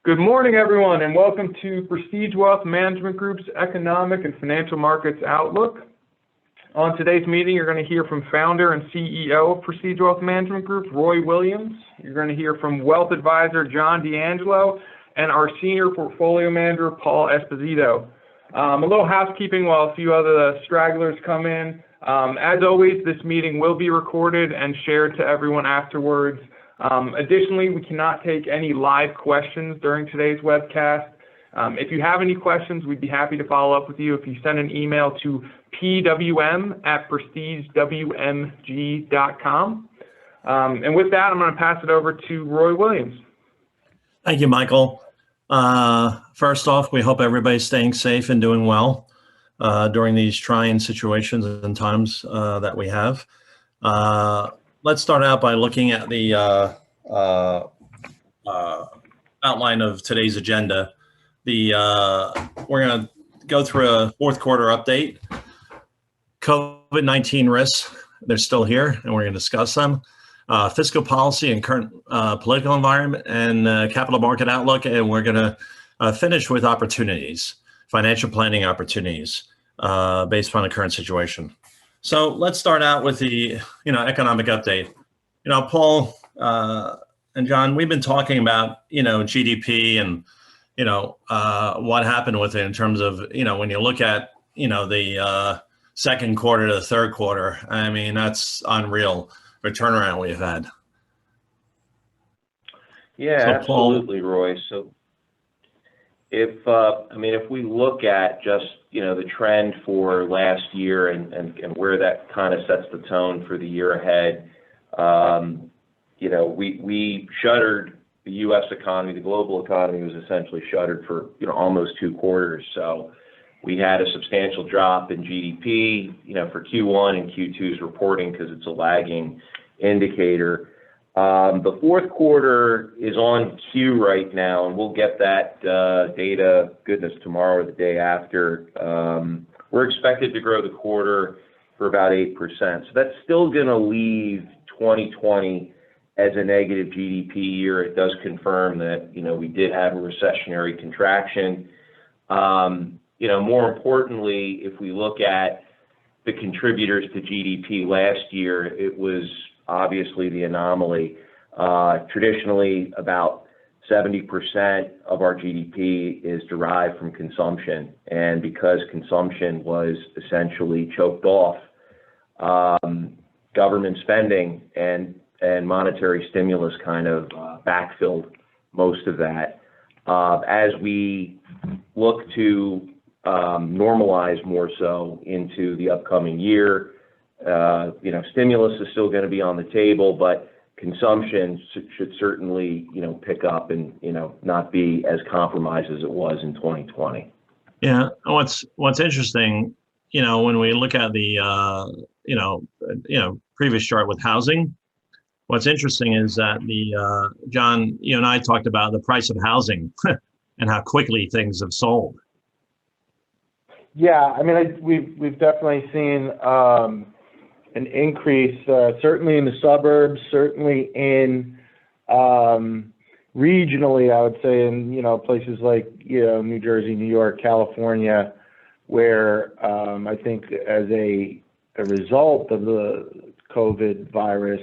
Good morning, everyone, and welcome to Prestige Wealth Management Group's Economic and Financial Markets Outlook. On today's meeting, you're going to hear from founder and CEO of Prestige Wealth Management Group, Roy Williams. You're going to hear from wealth advisor John D'Angelo and our senior portfolio manager, Paul Esposito. A little housekeeping while a few other stragglers come in. As always, this meeting will be recorded and shared to everyone afterwards. Additionally, we cannot take any live questions during today's webcast. If you have any questions, we'd be happy to follow up with you if you send an email to pwm@prestigewmg.com. And with that, I'm going to pass it over to Roy Williams. Thank you, Michael. First off, we hope everybody's staying safe and doing well during these trying situations and times that we have. Let's start out by looking at the outline of today's agenda. We're going to go through a fourth quarter update. COVID-19 risks, they're still here, and we're going to discuss them. Fiscal policy and current political environment and capital market outlook, and we're going to finish with opportunities, financial planning opportunities based on the current situation. So let's start out with the economic update. Paul and John, we've been talking about GDP and what happened with it in terms of when you look at the second quarter to the third quarter. I mean, that's unreal, the turnaround we've had. Yeah, so absolutely, Paul, Roy. So if we look at just the trend for last year and where that kind of sets the tone for the year ahead, we shuttered the U.S. economy. The global economy was essentially shuttered for almost 2 quarters. So we had a substantial drop in GDP, for Q1 and Q2's reporting because it's a lagging indicator. The fourth quarter is on cue right now, and we'll get that data, goodness, tomorrow or the day after. We're expected to grow the quarter for about 8%. So that's still going to leave 2020 as a negative GDP year. It does confirm that, we did have a recessionary contraction. More importantly, if we look at the contributors to GDP last year, it was obviously the anomaly. Traditionally, about 70% of our GDP is derived from consumption. And because consumption was essentially choked off, government spending and monetary stimulus kind of backfilled most of that. As we look to normalize more so into the upcoming year, stimulus is still going to be on the table, but consumption should certainly, pick up and, not be as compromised as it was in 2020. Yeah. What's interesting, when we look at the, previous chart with housing, what's interesting is that John, you and I talked about the price of housing and how quickly things have sold. Yeah. I mean, we've definitely seen, an increase, certainly in the suburbs, certainly in regionally, I would say in places like New Jersey, New York, California, where I think as a result of the COVID virus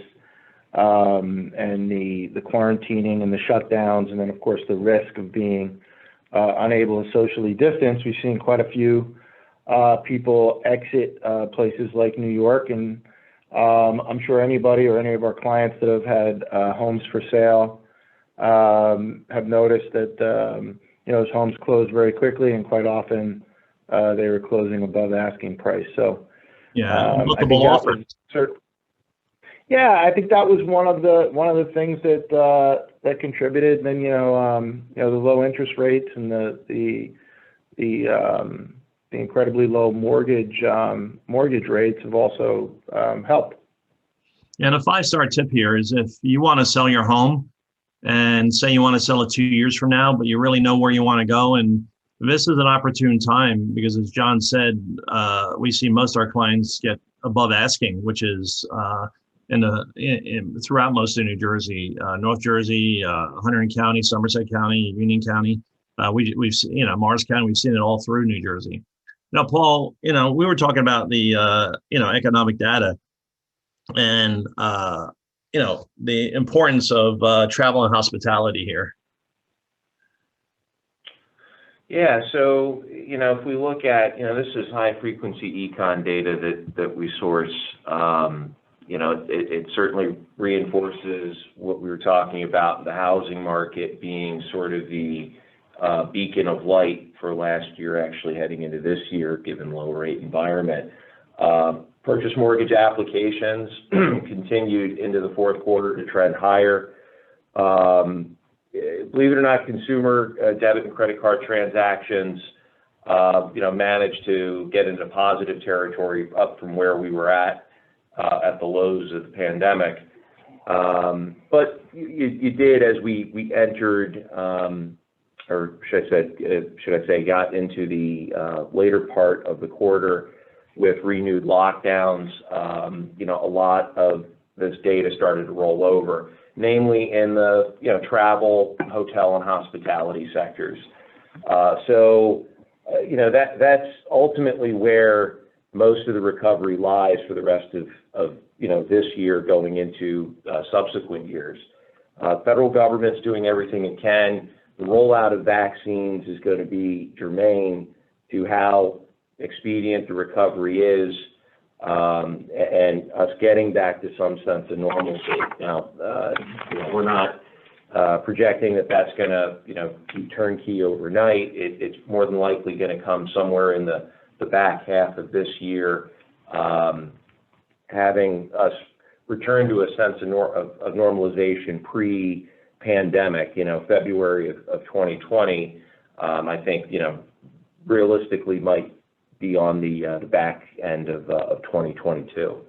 and the quarantining and the shutdowns, and then of course the risk of being unable to socially distance, we've seen quite a few people exit places like New York, and I'm sure anybody or any of our clients that have had homes for sale have noticed that those homes closed very quickly, and quite often they were closing above asking price. So yeah, multiple offers. Yeah, I think that was one of the things that contributed. And then the low interest rates and the incredibly low mortgage rates have also helped. And a 5-star tip here is if you want to sell your home and say you want to sell it 2 years from now, but you really know where you want to go, and this is an opportune time because, as John said, we see most of our clients get above asking, which is throughout most of New Jersey, North Jersey, Hunterdon County, Somerset County, Union County. We've seen, Morris County. We've seen it all through New Jersey. Now, Paul, we were talking about the economic data and the importance of travel and hospitality here. Yeah, so, if we look at, this is high frequency econ data that we source, it certainly reinforces what we were talking about, the housing market being sort of the beacon of light for last year, actually heading into this year, given low rate environment. Purchase mortgage applications continued into the fourth quarter to trend higher. Believe it or not, consumer debit and credit card transactions, managed to get into positive territory up from where we were at the lows of the pandemic. But you did, as we entered, or should I say, got into the later part of the quarter with renewed lockdowns. A lot of this data started to roll over, namely in the travel, hotel, and hospitality sectors. That's ultimately where most of the recovery lies for the rest of this year going into subsequent years. Federal government's doing everything it can. The rollout of vaccines is going to be germane to how expedient the recovery is, and us getting back to some sense of normalcy. Now, we're not projecting that that's going to, be turnkey overnight. It's more than likely going to come somewhere in the back half of this year, having us return to a sense of normalization pre-pandemic, February of 2020, I think, realistically might be on the back end of 2022.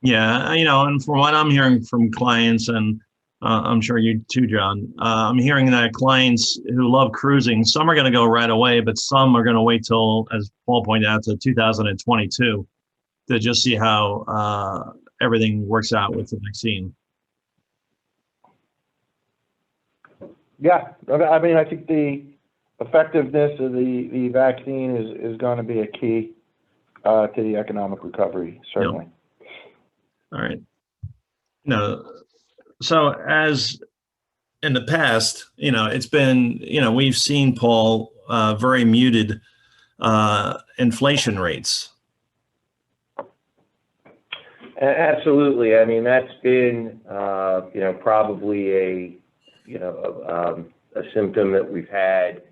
Yeah, and from what I'm hearing from clients, and I'm sure you too, John, I'm hearing that clients who love cruising, some are going to go right away, but some are going to wait till, as Paul pointed out, to 2022 to just see how everything works out with the vaccine. Yeah, I mean, I think the effectiveness of the vaccine is going to be a key to the economic recovery, certainly. Yep. All right. So as in the past, it's been, we've seen, Paul, very muted inflation rates. Absolutely. I mean, that's been, probably a symptom that we've had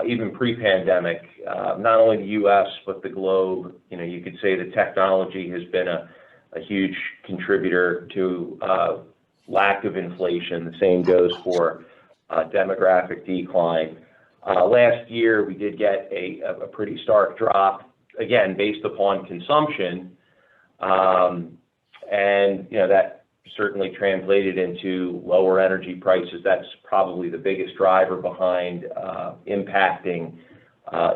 even pre-pandemic, not only the U.S., but the globe. You could say the technology has been a huge contributor to lack of inflation. The same goes for demographic decline. Last year, we did get a pretty stark drop, again, based upon consumption. And, that certainly translated into lower energy prices. That's probably the biggest driver behind impacting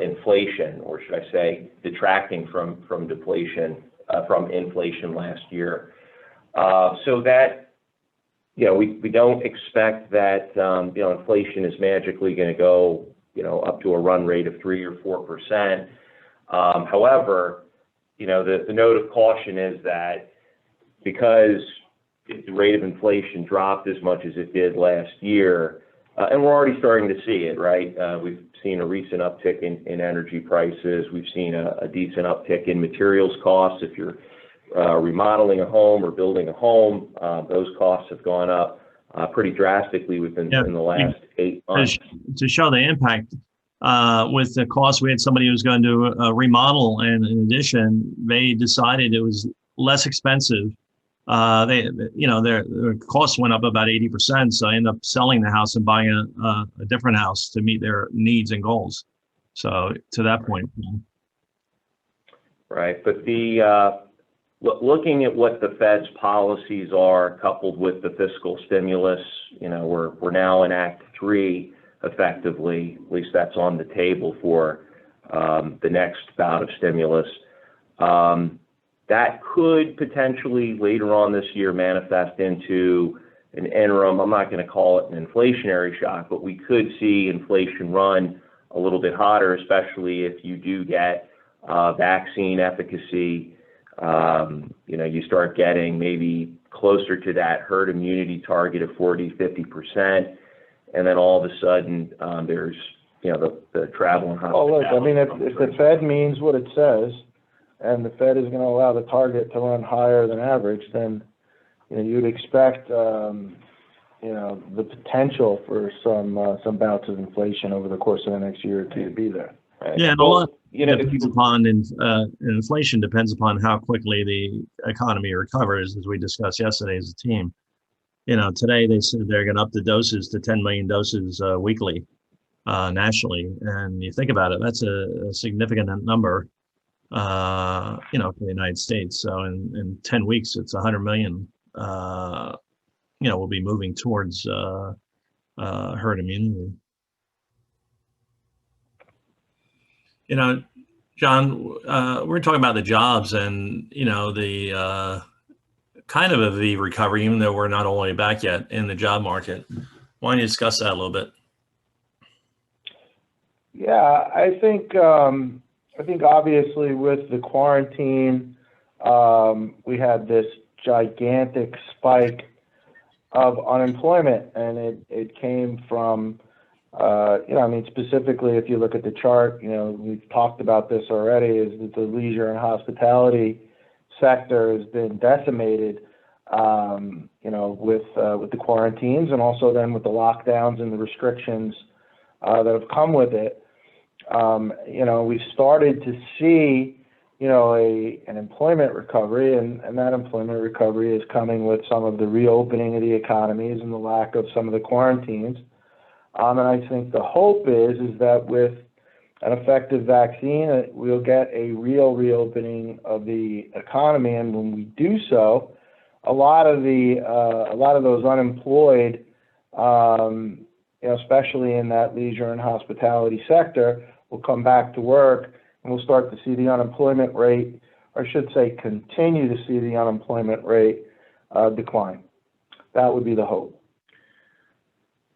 inflation, or should I say, detracting from deflation, from inflation last year. So that, we don't expect that, inflation is magically going to go, up to a run rate of 3 or 4%. However, the note of caution is that because the rate of inflation dropped as much as it did last year, and we're already starting to see it, right? We've seen a recent uptick in energy prices. We've seen a decent uptick in materials costs. If you're remodeling a home or building a home, those costs have gone up pretty drastically within in the last 8 months. To show the impact with the cost, we had somebody who was going to remodel, and in addition, they decided it was less expensive. Their costs went up about 80%, so I ended up selling the house and buying a different house to meet their needs and goals. So to that point. Right, but looking at what the Fed's policies are, coupled with the fiscal stimulus, we're now in Act 3 effectively. At least that's on the table for the next bout of stimulus. that could potentially later on this year manifest into an interim. I'm not going to call it an inflationary shock, but we could see inflation run a little bit hotter, especially if you do get vaccine efficacy. You start getting maybe closer to that herd immunity target of 40–50%, and then all of a sudden there's the travel and hospitality. Oh, look, I mean, if the Fed means what it says, and the Fed is going to allow the target to run higher than average, then you'd expect the potential for some bouts of inflation over the course of the next year or two to be there. Right? Yeah, and a lot depends upon inflation depends upon how quickly the economy recovers, as we discussed yesterday as a team. Today they said they're going to up the doses to 10 million doses weekly nationally, and you think about it, that's a significant number. For the United States. So in 10 weeks, it's 100 million. We'll be moving towards herd immunity. John, we're talking about the jobs and the kind of a V recovery, even though we're not all the way back yet in the job market. Why don't you discuss that a little bit? Yeah, I think obviously with the quarantine, we had this gigantic spike of unemployment, and it came from, specifically if you look at the chart, we've talked about this already, is that the leisure and hospitality sector has been decimated, with the quarantines, and also then with the lockdowns and the restrictions that have come with it. We've started to see, an employment recovery, and that employment recovery is coming with some of the reopening of the economies and the lack of some of the quarantines. And I think the hope is that with an effective vaccine, we'll get a real reopening of the economy, and when we do so, a lot of those unemployed, especially in that leisure and hospitality sector, will come back to work, and we'll start to see the unemployment rate, or I should say continue to see the unemployment rate decline. That would be the hope.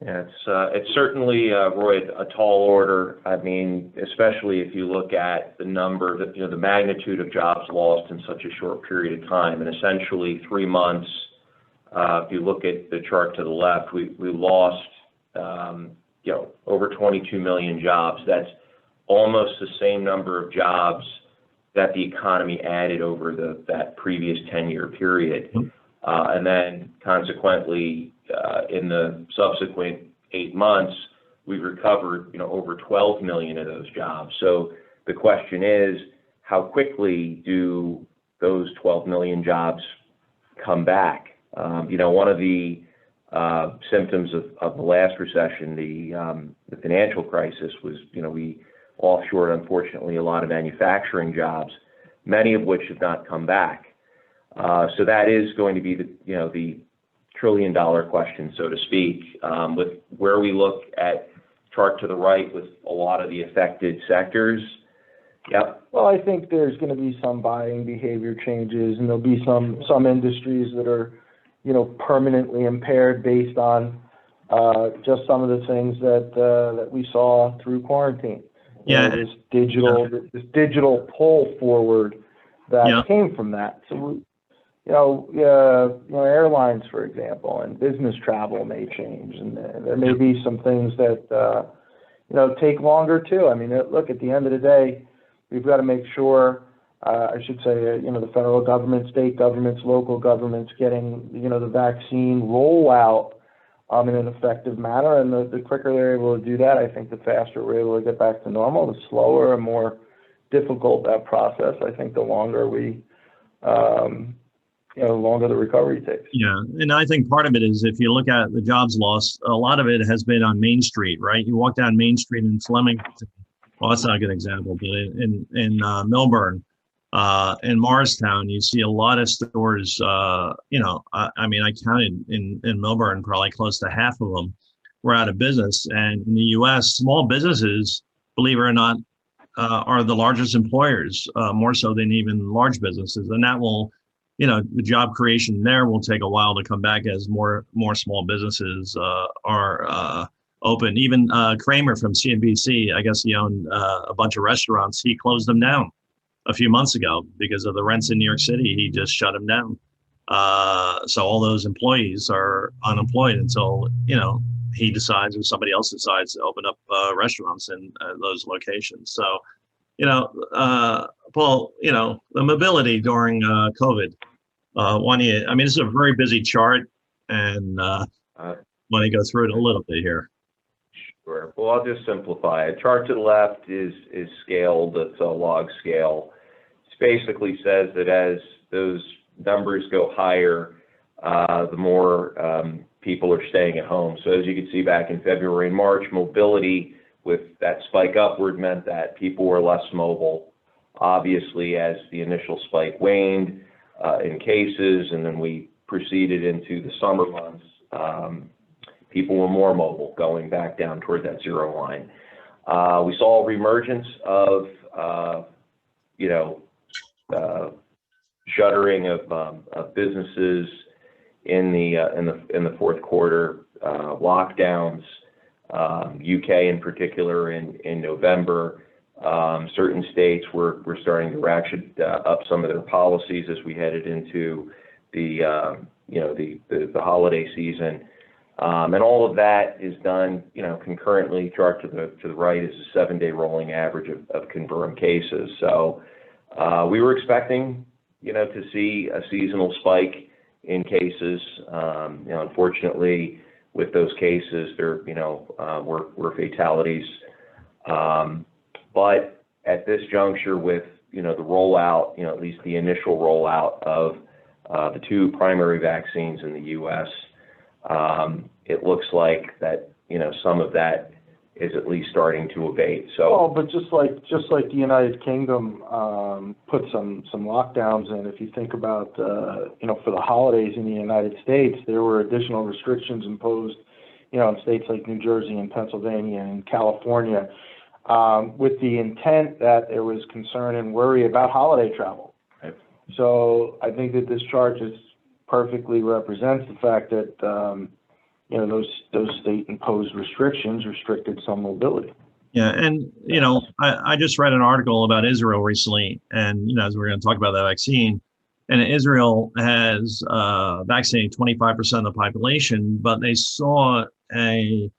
Yeah, it's certainly, Roy, a tall order. I mean, especially if you look at the number, the magnitude of jobs lost in such a short period of time, and essentially 3 months. If you look at the chart to the left, we lost, over 22 million jobs. That's almost the same number of jobs that the economy added over that previous 10-year period. And then consequently, in the subsequent 8 months, we recovered, over 12 million of those jobs. So the question is, how quickly do those 12 million jobs come back? One of the symptoms of the last recession, the financial crisis, was, we offshored, unfortunately, a lot of manufacturing jobs, many of which have not come back. So that is going to be the trillion-dollar question, so to speak, with where we look at chart to the right with a lot of the affected sectors. Yep. Well, I think there's going to be some buying behavior changes, and there'll be some industries that are, permanently impaired based on just some of the things that we saw through quarantine. Yeah. This digital pull forward that came from that. So, airlines, for example, and business travel may change, and there may be some things that, take longer too. I mean, look, at the end of the day, we've got to make sure, I should say, the federal government, state governments, local governments getting, the vaccine rollout in an effective manner. And the quicker they're able to do that, I think the faster we're able to get back to normal. The slower and more difficult that process, I think the longer the longer the recovery takes. Yeah, and I think part of it is, if you look at the jobs lost, a lot of it has been on Main Street, right? You walk down Main Street in Flemington. Well, that's not a good example, but in Millburn, in Morristown, you see a lot of stores. I counted in Millburn, probably close to half of them were out of business. And in the U.S., small businesses, believe it or not, are the largest employers, more so than even large businesses, and that will, the job creation there will take a while to come back as more small businesses are open. Even Kramer from CNBC, I guess he owned a bunch of restaurants. He closed them down a few months ago because of the rents in New York City. He just shut them down. So all those employees are unemployed until, he decides or somebody else decides to open up restaurants in those locations. So, Paul, the mobility during COVID, this is a very busy chart, and want to go through it a little bit here. Sure. Well, I'll just simplify it. Chart to the left is scaled. It's a log scale. It basically says that as those numbers go higher, the more people are staying at home. So as you can see back in February and March, mobility with that spike upward meant that people were less mobile. Obviously, as the initial spike waned in cases, and then we proceeded into the summer months, people were more mobile, going back down toward that zero line. We saw a reemergence of, shuttering of businesses in the fourth quarter, lockdowns, UK in particular in November. Certain states were starting to ratchet up some of their policies as we headed into the holiday season. And all of that is done, concurrently. Chart to the right is a 7-day rolling average of confirmed cases. So we were expecting, to see a seasonal spike in cases. Unfortunately, with those cases, there, were fatalities. But at this juncture, with the rollout, at least the initial rollout of the 2 primary vaccines in the U.S., it looks like that, some of that is at least starting to abate. So, well, but just like the United Kingdom put some lockdowns in. If you think about for the holidays in the United States, there were additional restrictions imposed, in states like New Jersey and Pennsylvania and California, with the intent that there was concern and worry about holiday travel. Right. So I think that this chart just perfectly represents the fact that those state-imposed restrictions restricted some mobility. Yeah, and I just read an article about Israel recently, and as we're going to talk about the vaccine, and Israel has vaccinated 25% of the population, but they saw a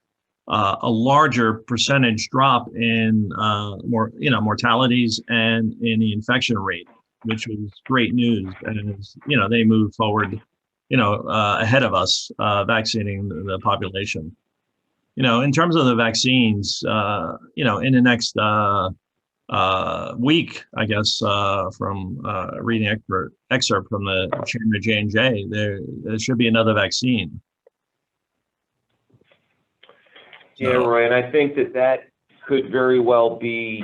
larger percentage drop in mortalities and in the infection rate, which was great news. And they moved forward, ahead of us, vaccinating the population. In terms of the vaccines, in the next week, I guess, from reading excerpt from the chairman of J&J, there should be another vaccine. Yeah, Roy, and I think that could very well be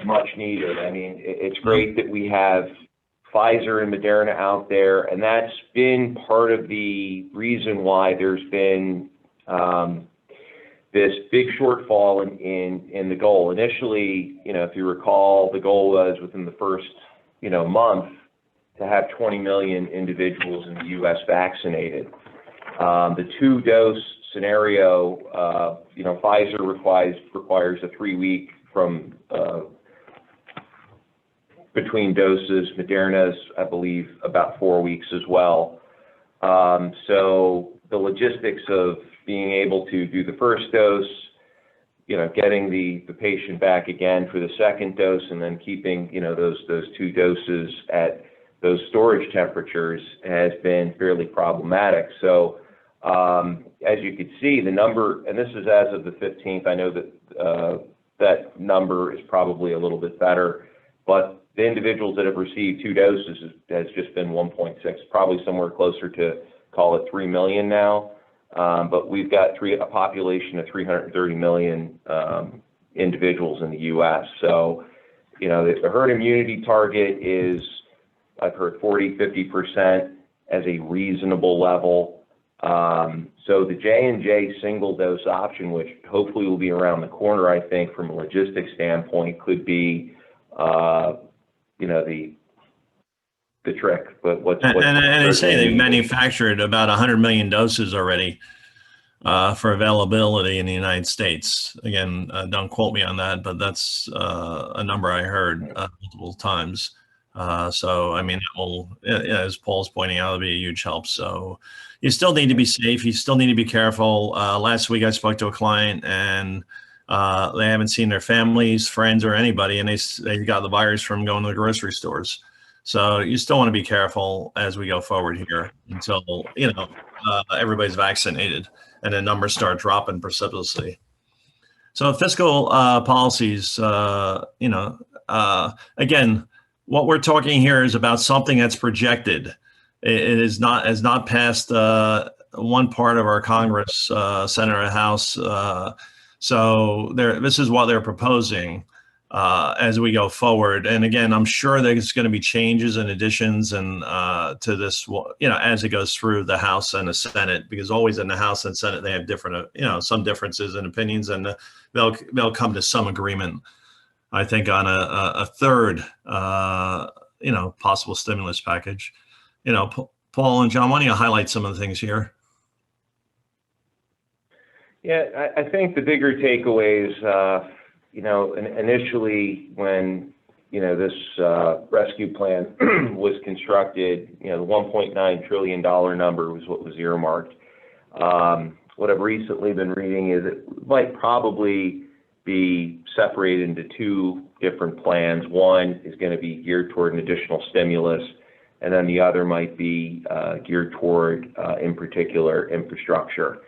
much needed. I mean, it's great that we have Pfizer and Moderna out there, and that's been part of the reason why there's been this big shortfall in the goal. Initially, if you recall, the goal was within the first, month to have 20 million individuals in the U.S. vaccinated. The 2-dose scenario, Pfizer requires a 3-week from between doses. Moderna's, I believe, about 4 weeks as well. So the logistics of being able to do the first dose, getting the patient back again for the second dose, and then keeping, those 2 doses at those storage temperatures has been fairly problematic. So as you can see, the number, and this is as of the 15th, I know that that number is probably a little bit better, but the individuals that have received 2 doses has just been 1.6, probably somewhere closer to, call it 3 million now. But we've got a population of 330 million individuals in the U.S. So, the herd immunity target is, I've heard 40, 50% as a reasonable level. So the J&J single dose option, which hopefully will be around the corner, I think, from a logistics standpoint, could be, the trick. But and they say they've manufactured about 100 million doses already for availability in the United States. Again, don't quote me on that, but that's a number I heard multiple times. So, I mean, it will, as Paul's pointing out, it'll be a huge help. So you still need to be safe. You still need to be careful. Last week I spoke to a client and they haven't seen their families, friends, or anybody, and they got the virus from going to the grocery stores. So you still want to be careful as we go forward here until, everybody's vaccinated and the numbers start dropping precipitously. So fiscal policies, again, what we're talking here is about something that's projected. It is not passed one part of our Congress, Senate or House. So this is what they're proposing as we go forward. And again, I'm sure there's going to be changes and additions and to this, as it goes through the House and the Senate, because always in the House and Senate they have different, some differences in opinions, and they'll come to some agreement, I think, on a third, possible stimulus package. Paul and John, why don't you highlight some of the things here? Yeah, I think the bigger takeaways, initially when, this rescue plan was constructed, the $1.9 trillion number was what was earmarked. What I've recently been reading is it might probably be separated into two different plans. One is going to be geared toward an additional stimulus, and then the other might be geared toward, in particular, infrastructure.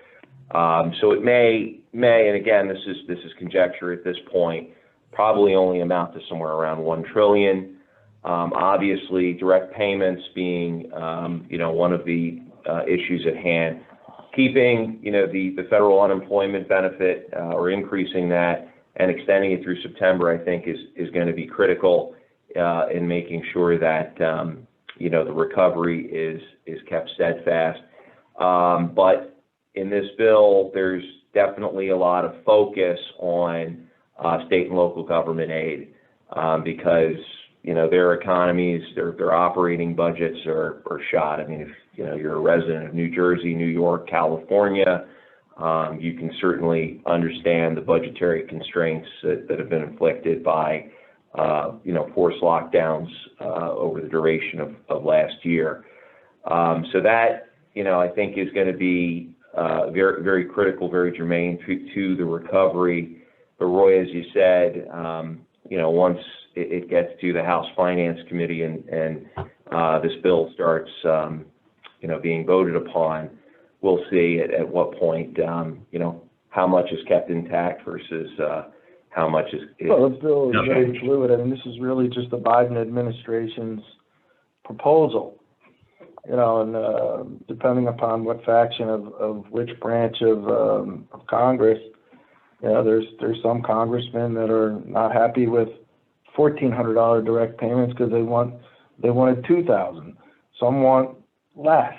So it may, and again, this is conjecture at this point, probably only amount to somewhere around $1 trillion. Obviously, direct payments being, one of the issues at hand. Keeping, the federal unemployment benefit or increasing that and extending it through September, I think, is going to be critical in making sure that the recovery is kept steadfast. But in this bill, there's definitely a lot of focus on state and local government aid because their economies, their operating budgets are shot. I mean, if you're a resident of New Jersey, New York, California, you can certainly understand the budgetary constraints that have been inflicted by forced lockdowns over the duration of last year. So that I think is going to be very, very critical, very germane to the recovery. But Roy, as you said, once it gets to the House Finance Committee and this bill starts, being voted upon, we'll see at what point, how much is kept intact versus how much is. Well, the bill is very fluid. I mean, this is really just the Biden administration's proposal. And depending upon what faction of which branch of Congress, there's some congressmen that are not happy with $1,400 direct payments because they wanted $2,000. Some want less,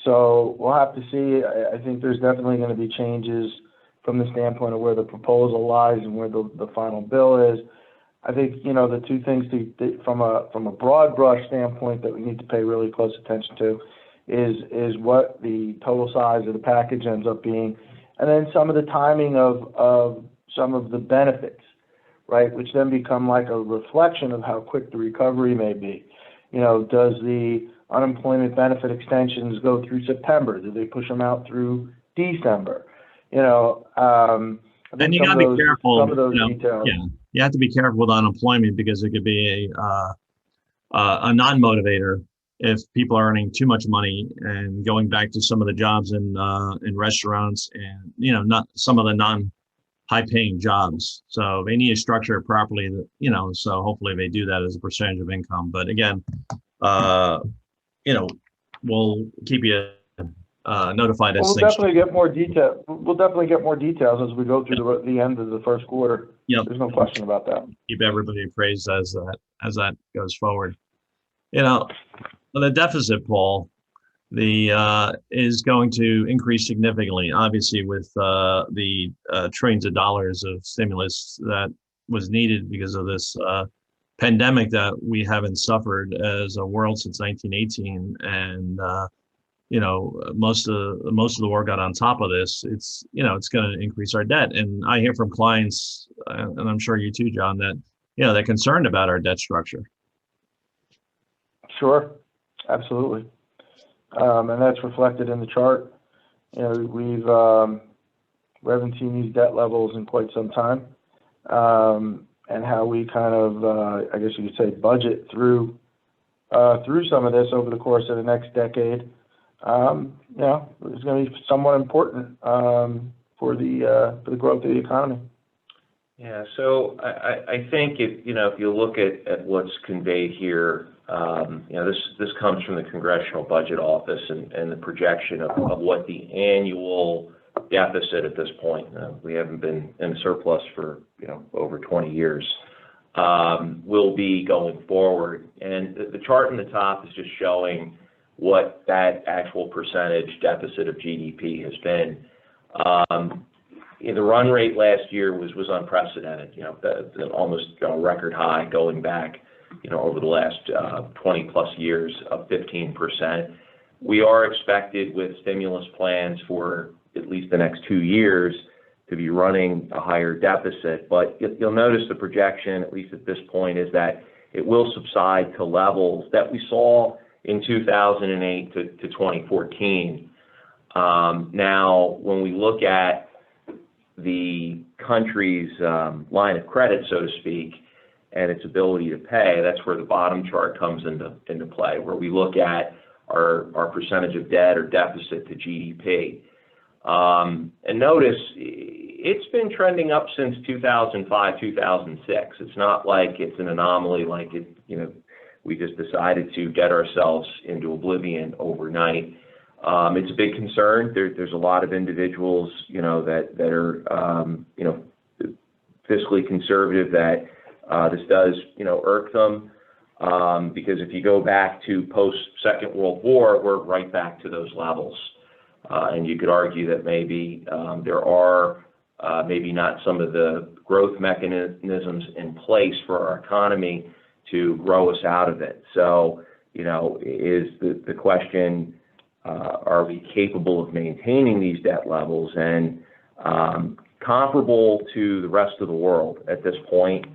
So we'll have to see. I think there's definitely going to be changes from the standpoint of where the proposal lies and where the final bill is. I think, the two things from a broad brush standpoint that we need to pay really close attention to is what the total size of the package ends up being, and then some of the timing of some of the benefits, right, which then become like a reflection of how quick the recovery may be. Does the unemployment benefit extensions go through September? Do they push them out through December? And you got to be careful. Some of those details. Yeah, you have to be careful with unemployment because it could be a non-motivator if people are earning too much money and going back to some of the jobs in restaurants and not some of the non-high-paying jobs. So they need to structure it properly. So hopefully they do that as a percentage of income. But again, we'll keep you notified as we'll things. Definitely get more detail. We'll definitely get more details as we go through the end of the first quarter. Yep. There's no question about that. Keep everybody appraised as that goes forward. The deficit, Paul, is going to increase significantly, obviously, with the trillions of dollars of stimulus that was needed because of this pandemic that we haven't suffered as a world since 1918. And most of the war got on top of this. It's going to increase our debt. And I hear from clients, and I'm sure you too, John, that they're concerned about our debt structure. Sure, absolutely. And that's reflected in the chart. We haven't seen these debt levels in quite some time, and how we kind of, I guess you could say, budget through some of this over the course of the next decade. It's going to be somewhat important for the growth of the economy. Yeah, so I think if you look at what's conveyed here, this comes from the Congressional Budget Office and the projection of what the annual deficit at this point, we haven't been in surplus for over 20 years, will be going forward. And the chart in the top is just showing what that actual percentage deficit of GDP has been. The run rate last year was unprecedented, almost record high going back, over the last 20 plus years of 15%. We are expected with stimulus plans for at least the next 2 years to be running a higher deficit, but you'll notice the projection, at least at this point, is that it will subside to levels that we saw in 2008 to 2014. Now, when we look at the country's line of credit, so to speak, and its ability to pay, that's where the bottom chart comes into play, where we look at our percentage of debt or deficit to GDP. And notice it's been trending up since 2005, 2006. It's not like it's an anomaly, like we just decided to get ourselves into oblivion overnight. It's a big concern. There's a lot of individuals, that are, fiscally conservative, that this does, irk them, because if you go back to post-Second World War, we're right back to those levels. And you could argue that maybe there are maybe not some of the growth mechanisms in place for our economy to grow us out of it. So, is the question, are we capable of maintaining these debt levels? And comparable to the rest of the world at this point,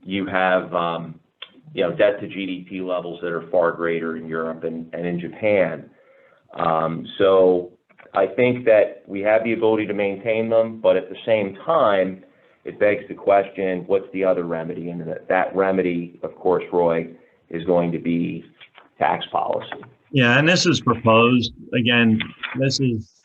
you have debt to GDP levels that are far greater in Europe and in Japan. So I think that we have the ability to maintain them, but at the same time, it begs the question, what's the other remedy? And that remedy, of course, Roy, is going to be tax policy. Yeah, and this is proposed. Again, this is,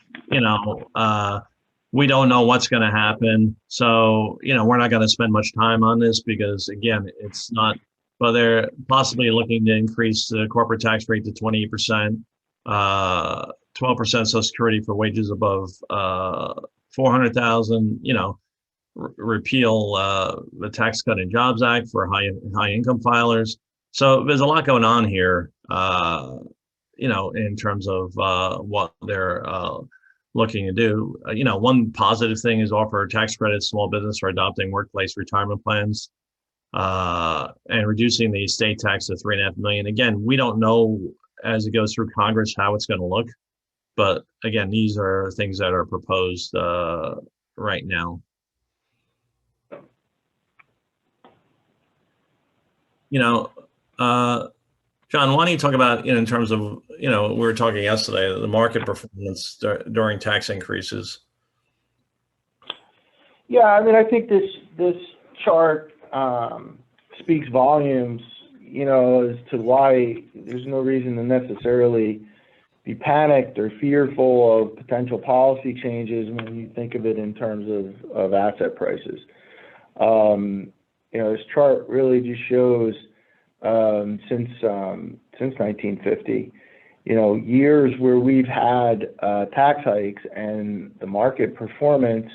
we don't know what's going to happen. So, we're not going to spend much time on this because, again, it's not, but they're possibly looking to increase the corporate tax rate to 28%, 12% Social Security for wages above 400,000, repeal the Tax Cut and Jobs Act for high income filers. So there's a lot going on here, in terms of what they're looking to do. One positive thing is offer tax credits to small business for adopting workplace retirement plans, and reducing the estate tax to $3.5 million. Again, we don't know as it goes through Congress how it's going to look, but again, these are things that are proposed right now. John, why don't you talk about, in terms of, we were talking yesterday, the market performance during tax increases. Yeah, I think this chart speaks volumes, as to why there's no reason to necessarily be panicked or fearful of potential policy changes when you think of it in terms of asset prices. This chart really just shows since 1950, years where we've had tax hikes and the market performance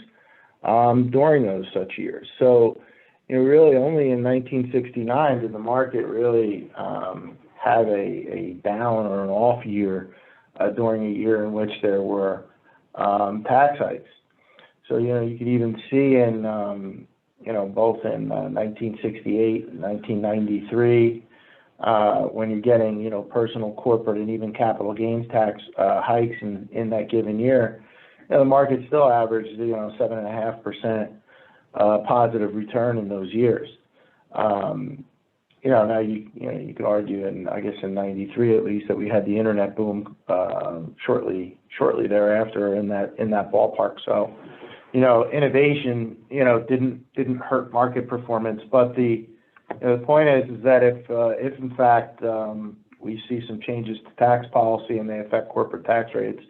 during those such years. So, really only in 1969 did the market really have a down or an off year during a year in which there were tax hikes. So, you could even see in, both in 1968 and 1993, when you're getting, personal, corporate, and even capital gains tax hikes in that given year, the market still averaged, 7.5% positive return in those years. Now you could argue, and I guess in '93 at least, that we had the internet boom shortly thereafter in that ballpark. So, innovation, didn't hurt market performance. But the point is that if in fact we see some changes to tax policy and they affect corporate tax rates,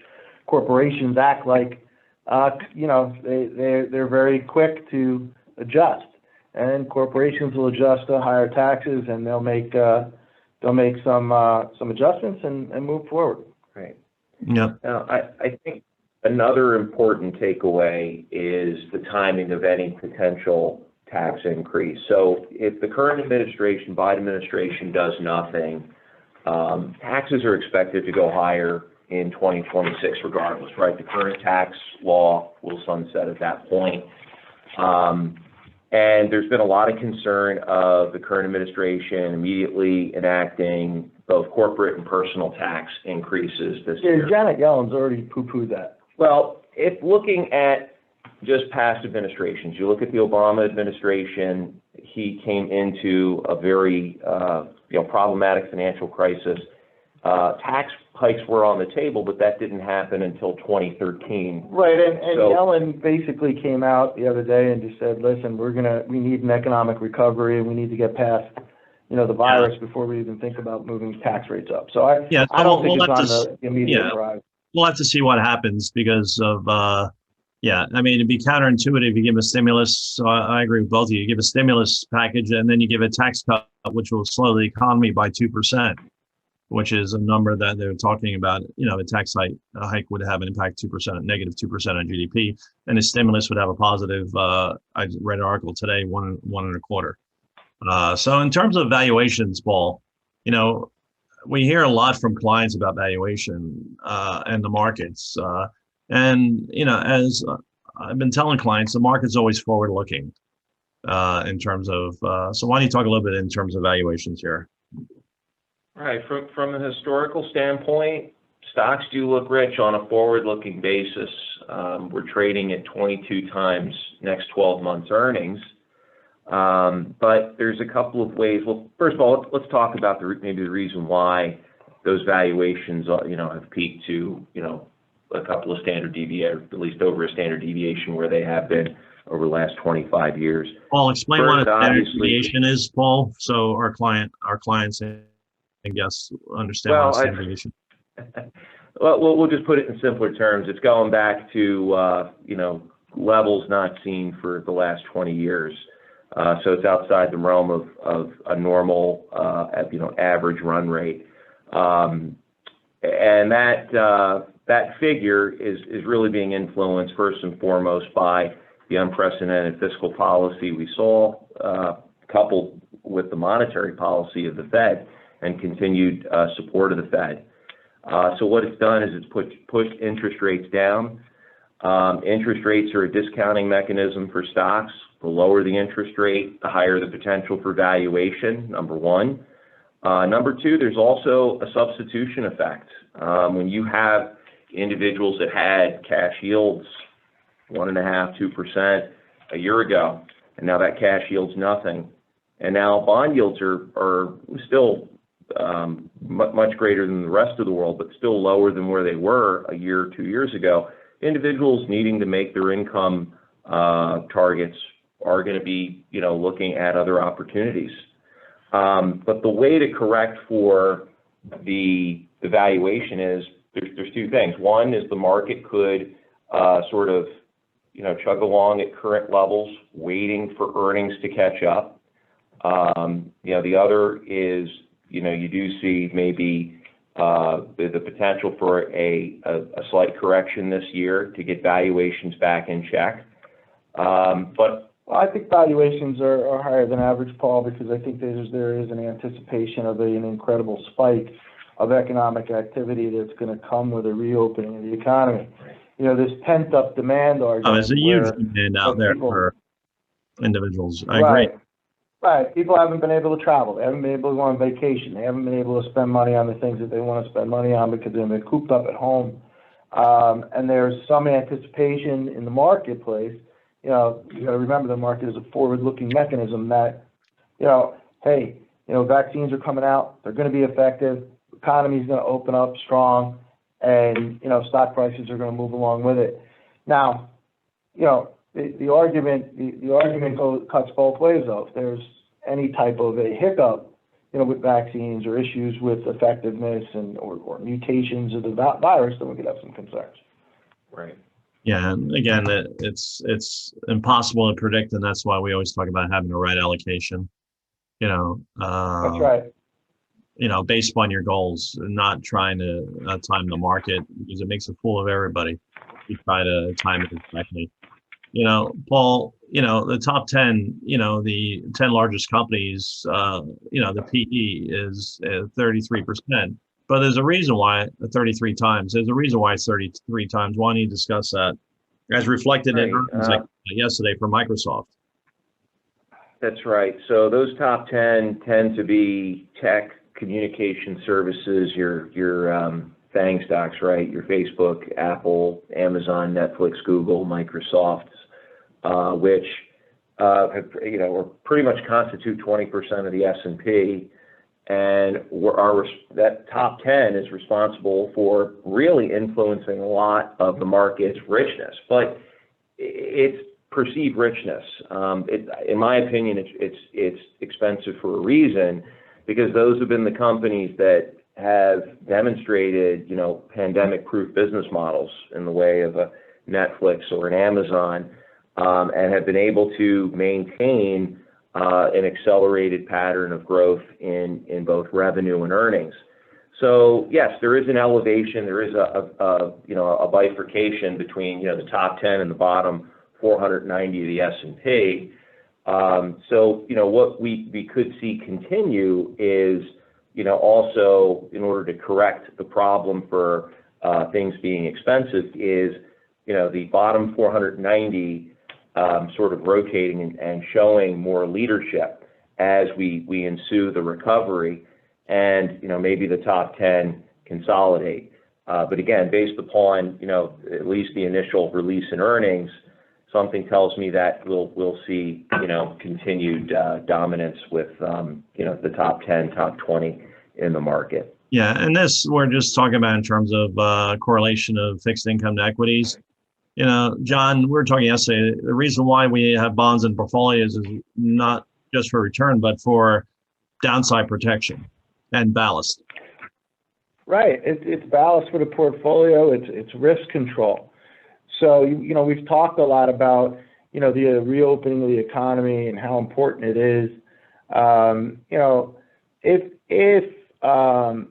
corporations act like they're very quick to adjust, and corporations will adjust to higher taxes, and they'll make some adjustments and move forward. Right. Yeah. Now, I think another important takeaway is the timing of any potential tax increase. So if the current administration, Biden administration, does nothing, taxes are expected to go higher in 2026 regardless, right? The current tax law will sunset at that point. And there's been a lot of concern of the current administration immediately enacting both corporate and personal tax increases this year. Janet Yellen's already poo-pooed that. Well, if looking at just past administrations, you look at the Obama administration, he came into a very problematic financial crisis. Tax hikes were on the table, but that didn't happen until 2013. Right, and so Yellen basically came out the other day and just said, "Listen, we need an economic recovery, and we need to get past, the virus before we even think about moving tax rates up." So I don't think it's on the immediate horizon. We'll have to see what happens because of, it'd be counterintuitive if you give a stimulus. So I agree with both of you. You give a stimulus package and then you give a tax cut, which will slow the economy by 2%, which is a number that they're talking about. A tax hike would have an impact 2%, negative 2% on GDP, and a stimulus would have a positive. I read an article today, 1.25. So in terms of valuations, Paul, we hear a lot from clients about valuation and the markets. As I've been telling clients, the market's always forward-looking in terms of. So why don't you talk a little bit in terms of valuations here? Right. From a historical standpoint, stocks do look rich on a forward-looking basis. We're trading at 22 times next 12 months earnings. But there's a couple of ways. Well, first of all, let's talk about maybe the reason why those valuations, have peaked to, a couple of standard deviation, at least over a standard deviation where they have been over the last 25 years. Paul, explain what a standard deviation is, Paul, so our clients and guests understand what a standard deviation. Well, we'll just put it in simpler terms. It's going back to, levels not seen for the last 20 years. So it's outside the realm of a normal, average run rate. And that figure is really being influenced first and foremost by the unprecedented fiscal policy we saw, coupled with the monetary policy of the Fed and continued support of the Fed. So what it's done is it's pushed interest rates down. Interest rates are a discounting mechanism for stocks. The lower the interest rate, the higher the potential for valuation, number one. Number two, there's also a substitution effect. When you have individuals that had cash yields 1.5%, 2% a year ago, and now that cash yields nothing, and now bond yields are still much greater than the rest of the world, but still lower than where they were a year or 2 years ago. Individuals needing to make their income targets are going to be, looking at other opportunities. But the way to correct for the valuation is there's two things. One is the market could sort of, chug along at current levels, waiting for earnings to catch up. The other is, you do see maybe the potential for a slight correction this year to get valuations back in check. But I think valuations are higher than average, Paul, because I think there is an anticipation of an incredible spike of economic activity that's going to come with a reopening of the economy. You know, this pent-up demand argument. There's a huge where demand out there people, for individuals. I agree. Right. People haven't been able to travel. They haven't been able to go on vacation. They haven't been able to spend money on the things that they want to spend money on because they've been cooped up at home. And there's some anticipation in the marketplace. You know, you got to remember the market is a forward-looking mechanism that, you know, hey, you know, vaccines are coming out. They're going to be effective. The economy is going to open up strong, and, you know, stock prices are going to move along with it. Now, you know, the argument cuts both ways, though. If there's any type of a hiccup, you know, with vaccines or issues with effectiveness or mutations of the virus, then we could have some concerns. Right. Yeah, and again, it's impossible to predict, and that's why we always talk about having the right allocation. You know, That's right. you know, based upon your goals, and not trying to time the market, because it makes a fool of everybody. You try to time it exactly. You know, Paul, you know, the top 10, you know, the 10 largest companies, you know, the PE is 33%. But there's a reason why 33 times. There's a reason why it's 33 times. Why don't you discuss that? As reflected in earnings like yesterday for Microsoft. That's right. So those top 10 tend to be tech, communication services, your FANG stocks, right? Your Facebook, Apple, Amazon, Netflix, Google, Microsoft, which have, you know, or pretty much constitute 20% of the S&P, and that top 10 is responsible for really influencing a lot of the market's richness, but it's perceived richness. In my opinion, it's expensive for a reason, because those have been the companies that have demonstrated, you know, pandemic-proof business models in the way of a Netflix or an Amazon, and have been able to maintain an accelerated pattern of growth in both revenue and earnings. So yes, there is an elevation. There is a bifurcation between, you know, the top 10 and the bottom 490 of the S&P. So, you know, what we could see continue is, you know, also in order to correct the problem for things being expensive is, you know, the bottom 490 sort of rotating and showing more leadership as we ensue the recovery, and, you know, maybe the top 10 consolidate. But again, based upon, you know, at least the initial release in earnings, something tells me that we'll see, you know, continued dominance with, you know, the top 10, top 20 in the market. Yeah, and this we're just talking about in terms of correlation of fixed income to equities. You know, John, we were talking yesterday, the reason why we have bonds in portfolios is not just for return, but for downside protection and ballast. Right. It's ballast for the portfolio. It's risk control. So, you know, we've talked a lot about, you know, the reopening of the economy and how important it is. You know, if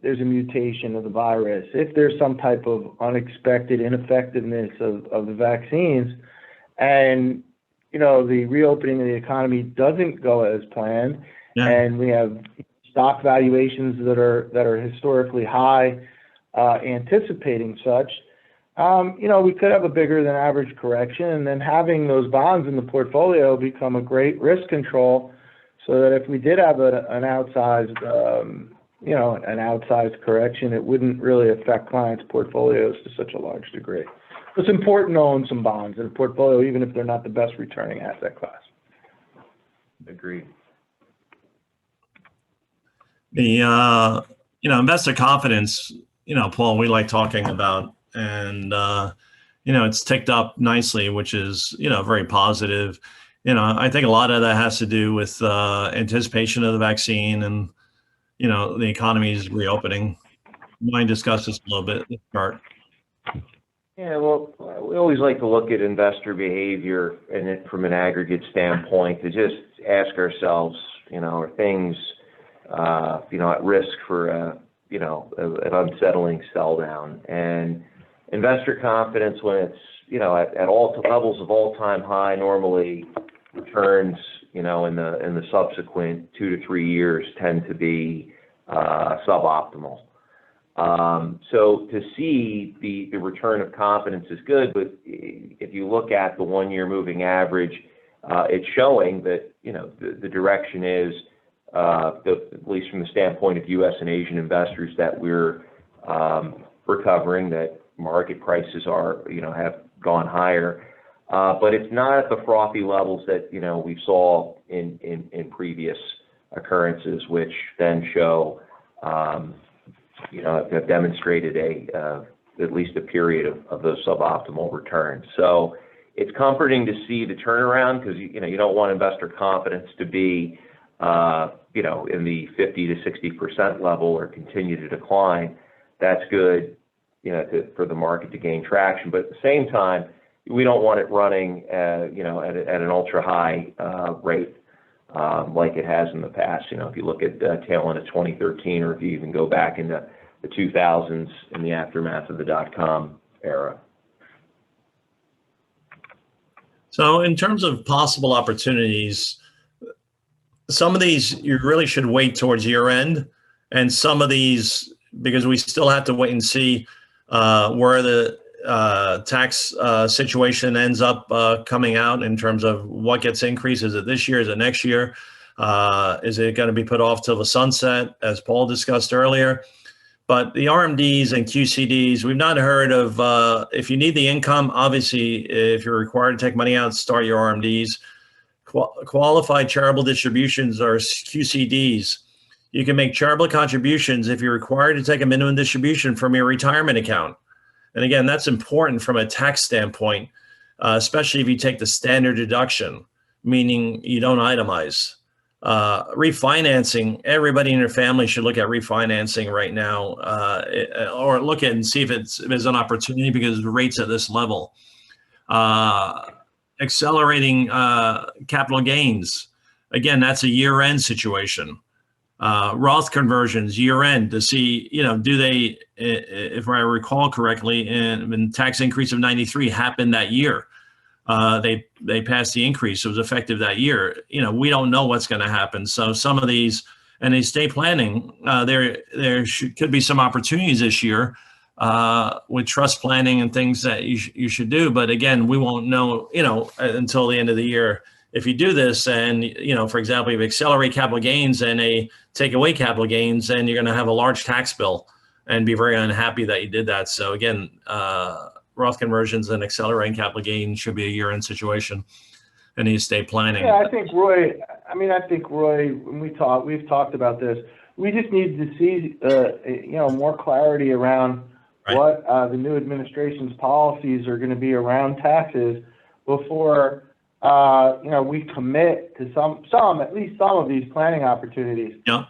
there's a mutation of the virus, if there's some type of unexpected ineffectiveness of the vaccines, and, you know, the reopening of the economy doesn't go as planned, and we have stock valuations that are historically high, anticipating such, you know, we could have a bigger than average correction, and then having those bonds in the portfolio become a great risk control, so that if we did have an outsized, you know, an outsized correction, it wouldn't really affect clients' portfolios to such a large degree. It's important to own some bonds in a portfolio, even if they're not the best returning asset class. Agreed. The you know, investor confidence, you know, Paul, we like talking about, and you know, it's ticked up nicely, which is, you know, very positive. You know, I think a lot of that has to do with anticipation of the vaccine and, you know, the economy is reopening. You mind discuss this a little bit, this chart? Yeah, well, we always like to look at investor behavior and it from an aggregate standpoint to just ask ourselves, you know, are things, you know, at risk for, you know, an unsettling sell down? And investor confidence, when it's, you know, at all levels of all-time high, normally returns, you know, in the subsequent 2 to 3 years tend to be suboptimal. So to see the return of confidence is good, but if you look at the 1-year moving average, it's showing that, the direction is, at least from the standpoint of U.S. and Asian investors, that we're recovering, that market prices are, have gone higher. But it's not at the frothy levels that, we saw in previous occurrences, which then show, have demonstrated at least a period of those suboptimal returns. So it's comforting to see the turnaround, because, you don't want investor confidence to be, in the 50 to 60% level or continue to decline. That's good, for the market to gain traction. But at the same time, we don't want it running, at an ultra high rate like it has in the past. If you look at tail end of 2013, or if you even go back into the 2000s in the aftermath of the dot-com era. So in terms of possible opportunities, some of these you really should wait towards year end, and some of these, because we still have to wait and see where the tax situation ends up coming out in terms of what gets increased. Is it this year? Is it next year? Is it going to be put off till the sunset, as Paul discussed earlier? But the RMDs and QCDs, we've not heard of, if you need the income, obviously, if you're required to take money out, start your RMDs. Qualified charitable distributions, or QCDs. You can make charitable contributions if you're required to take a minimum distribution from your retirement account. And again, that's important from a tax standpoint, especially if you take the standard deduction, meaning you don't itemize. Refinancing, everybody in your family should look at refinancing right now, or look at and see if there's an opportunity, because the rates at this level. Accelerating capital gains, again, that's a year-end situation. Roth conversions, year-end, to see, do they, if I recall correctly, in tax increase of 93 happened that year. They passed the increase. It was effective that year. We don't know what's going to happen. So some of these, and estate planning, there could be some opportunities this year with trust planning and things that you should do. But again, we won't know, until the end of the year. If you do this, and, for example, if you accelerate capital gains and take away capital gains, then you're going to have a large tax bill and be very unhappy that you did that. So again, Roth conversions and accelerating capital gains should be a year-end situation in the estate planning. Yeah, I think Roy, when we've talked about this, we just need to see, more clarity around what the new administration's policies are going to be around taxes before, we commit to at least some of these planning opportunities. Yeah.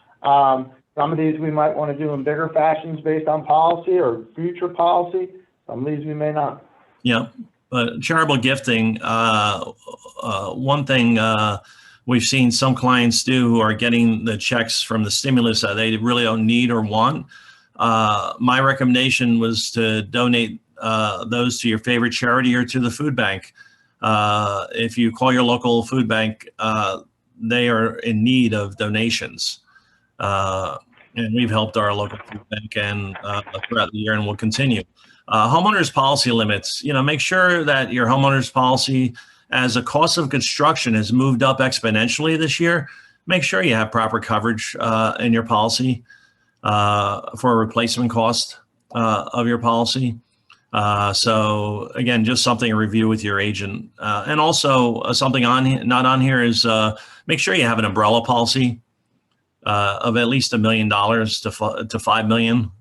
Some of these we might want to do in bigger fashions based on policy or future policy. Some of these we may not. Yeah, but charitable gifting, one thing we've seen some clients do who are getting the checks from the stimulus that they really don't need or want. My recommendation was to donate those to your favorite charity or to the food bank. If you call your local food bank, they are in need of donations. And we've helped our local food bank and throughout the year, and will continue. Homeowners policy limits, make sure that your homeowners policy, as the cost of construction has moved up exponentially this year, make sure you have proper coverage in your policy for a replacement cost of your policy. So again, just something to review with your agent. And also something not on here is make sure you have an umbrella policy of at least $1 million to $5 million,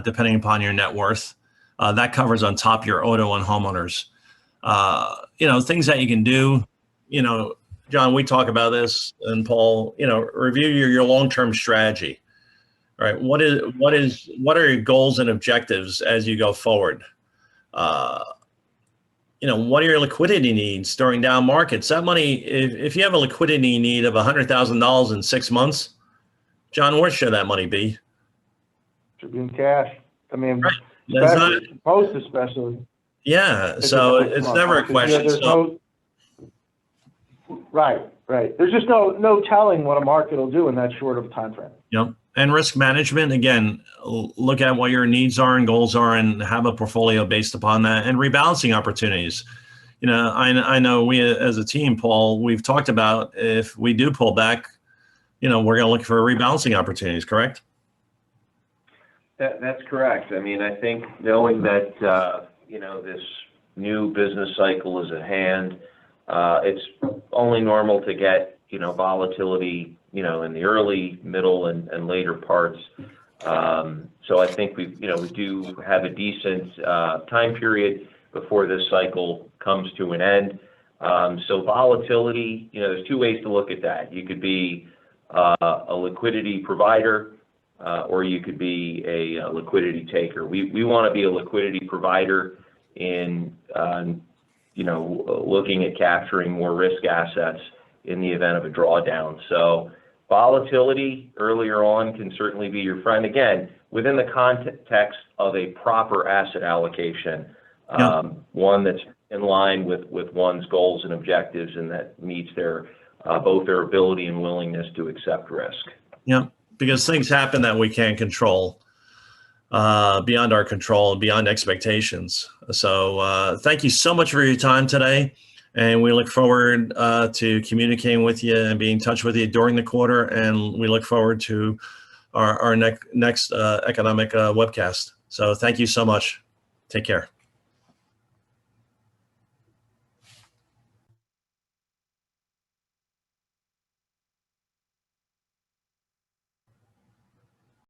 depending upon your net worth. That covers on top your auto and homeowners. Things that you can do, John, we talk about this, and Paul, review your long-term strategy, right? What are your goals and objectives as you go forward? What are your liquidity needs during down markets? That money, if you have a liquidity need of $100,000 in 6 months, John, where should that money be? Should be in cash. I mean, right. Especially. Yeah, so it's never a question. Right. There's just no telling what a market will do in that short of a time frame. Yep. And risk management, again, look at what your needs are and goals are and have a portfolio based upon that, and rebalancing opportunities. You know, I know we as a team, Paul, we've talked about if we do pull back, you know, we're going to look for rebalancing opportunities, correct? That's correct. I mean, I think knowing that, you know, this new business cycle is at hand, it's only normal to get, you know, volatility, you know, in the early, middle, and later parts. So I think we do have a decent time period before this cycle comes to an end. So volatility, you know, there's two ways to look at that. You could be a liquidity provider, or you could be a liquidity taker. We want to be a liquidity provider in, you know, looking at capturing more risk assets in the event of a drawdown. So volatility earlier on can certainly be your friend, again, within the context of a proper asset allocation, one that's in line with one's goals and objectives and that meets their both their ability and willingness to accept risk. Yeah, because things happen that we can't control, beyond our control, beyond expectations. So thank you so much for your time today. And we look forward to communicating with you and being in touch with you during the quarter. And we look forward to our next economic webcast. So thank you so much. Take care.